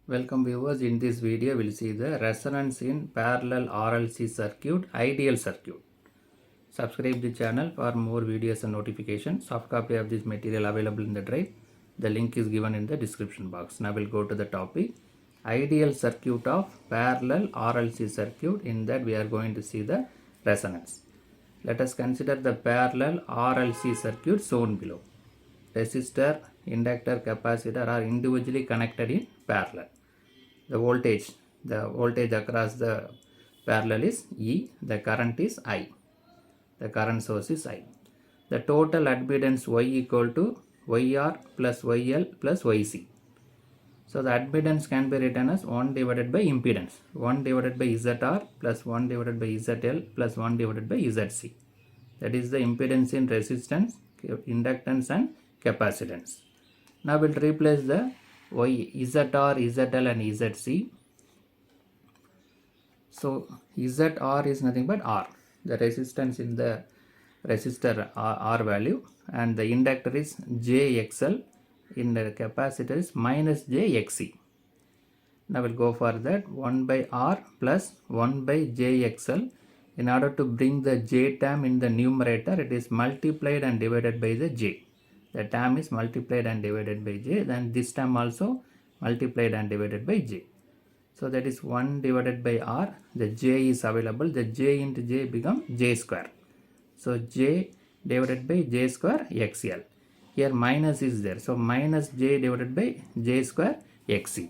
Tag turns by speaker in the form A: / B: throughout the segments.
A: Welcome viewers, in this video we'll see the resonance in parallel RLC circuit, ideal circuit. Subscribe the channel for more videos and notifications. Soft copy of this material available in the drive. The link is given in the description box. Now we'll go to the topic. Ideal circuit of parallel RLC circuit. In that we are going to see the resonance. Let us consider the parallel RLC circuit shown below. Resistor, inductor, capacitor are individually connected in parallel. The voltage across the parallel is E, the current is I, the current source is I. The total admittance Y equal to YR plus YL plus YC. So the admittance can be written as 1 divided by impedance, 1 divided by ZR plus 1 divided by ZL plus 1 divided by ZC. That is the impedance in resistance, inductance and capacitance. Now we'll replace the ZR, ZL and ZC. So ZR is nothing but R, the resistance in the resistor R value, and the inductor is JXL, in the capacitor is minus JXC. Now we'll go for that 1 by R plus 1 by JXL. In order to bring the J term in the numerator, it is multiplied and divided by the J. The term is multiplied and divided by J, then this term also multiplied and divided by J. So that is 1 divided by R, the J is available, the J into J become J square. So J divided by J square XL. Here minus is there, so minus J divided by J square XC.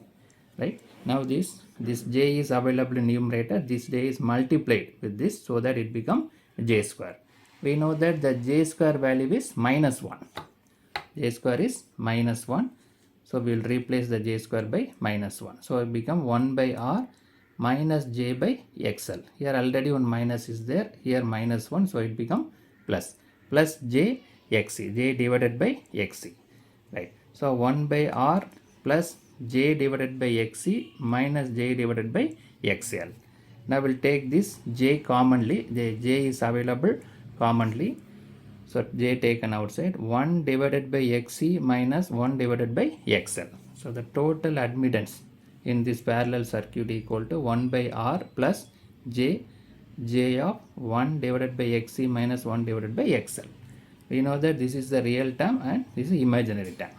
A: Right? Now this J is available in numerator, this J is multiplied with this, so that it become J square. We know that the J square value is minus 1. J square is minus 1. So we will replace the J square by minus 1. So it become 1 by R minus J by XL. Here already one minus is there. Here minus 1. So it become plus. Plus J XC. J divided by XC. Right. So 1 by R plus J divided by XC minus J divided by XL. Now we'll take this J commonly. The J is available commonly. So J taken outside, 1 divided by XC minus 1 divided by XL. So the total admittance in this parallel circuit equal to 1 by R plus J of 1 divided by XC minus 1 divided by XL. We know that this is the real term and this is imaginary term.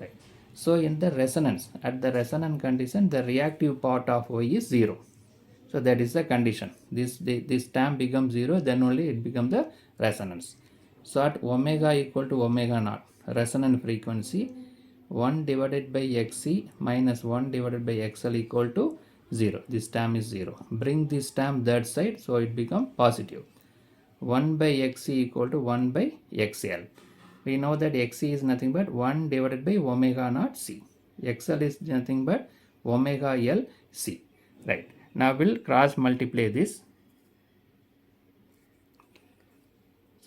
A: Right. So in the resonance, at the resonant condition, the reactive part of Y is 0. So that is the condition. This term becomes 0, then only it becomes the resonance. So at omega equal to omega naught, resonant frequency, 1 divided by XC minus 1 divided by XL equal to 0. This term is 0. Bring this term that side, so it becomes positive. 1 by XC equal to 1 by XL. We know that XC is nothing but 1 divided by omega naught C. XL is nothing but omega L C. Right. Now we'll cross multiply this.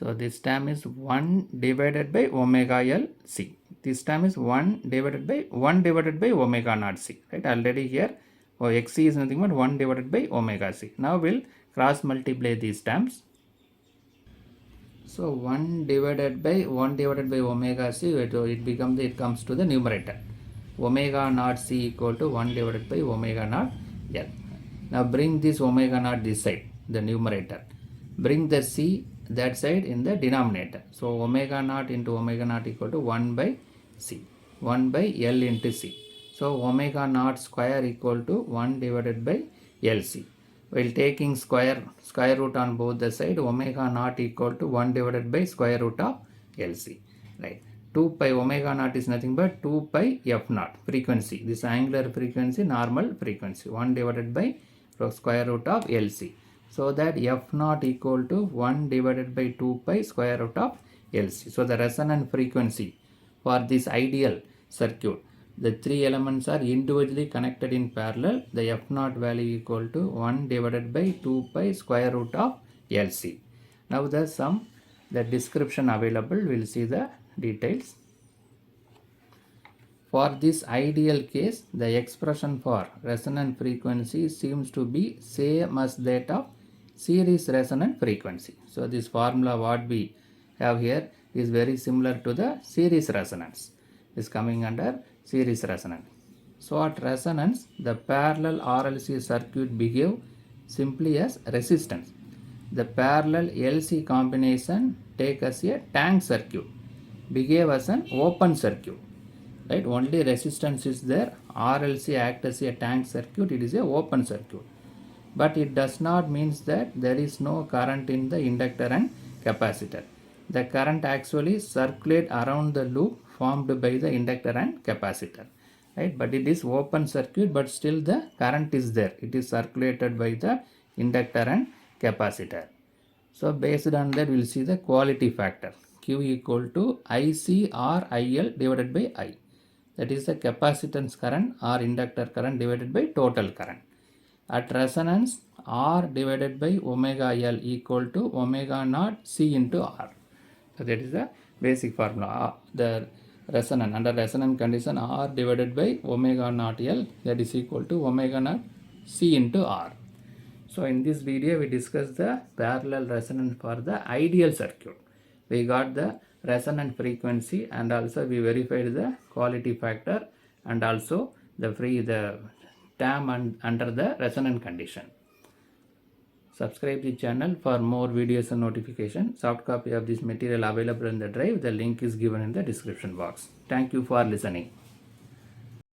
A: So this term is 1 divided by omega L C. This term is 1 divided by omega naught C. Right? Already here XC is nothing but 1 divided by omega C. Now we'll cross multiply these terms. So 1 divided by omega C, it comes to the numerator. Omega naught C equal to 1 divided by omega naught L. Now bring this omega naught this side, the numerator. Bring the C that side in the denominator. So omega naught into omega naught equal to 1 by C, 1 by L into C. So omega naught square equal to 1 divided by LC. While taking square root on both the side, omega naught equal to 1 divided by square root of LC. Right. 2 pi omega naught is nothing but 2 pi F naught frequency. This angular frequency, normal frequency, 1 divided by square root of LC. So that F naught equal to 1 divided by 2 pi square root of LC. So the resonant frequency for this ideal circuit, the three elements are individually connected in parallel. The F naught value equal to 1 divided by 2 pi square root of LC. Now the sum, the description available, we'll see the details. For this ideal case, the expression for resonant frequency seems to be same as that of series resonant frequency. So this formula what we have here is very similar to the series resonance. Is coming under series resonance. So at resonance, the parallel RLC circuit behave simply as resistance. The parallel LC combination take as a tank circuit, behave as an open circuit. Right? Only resistance is there. RLC act as a tank circuit. It is a open circuit. But it does not mean that there is no current in the inductor and capacitor. The current actually circulate around the loop formed by the inductor and capacitor. Right? But it is open circuit, but still the current is there. It is circulated by the inductor and capacitor. So based on that, we will see the quality factor. Q equal to IC or IL divided by I. That is the capacitance current or inductor current divided by total current. At resonance, R divided by omega L equal to omega naught C into R. So that is the basic formula. The resonance, under resonance condition, R divided by omega naught L, that is equal to omega naught C into R. So in this video we discussed the parallel resonance for the ideal circuit. We got the resonant frequency and also we verified the quality factor and also the term under the resonant condition. Subscribe the channel for more videos and notification. Soft copy of this material available in the drive. The link is given in the description box. Thank you for listening.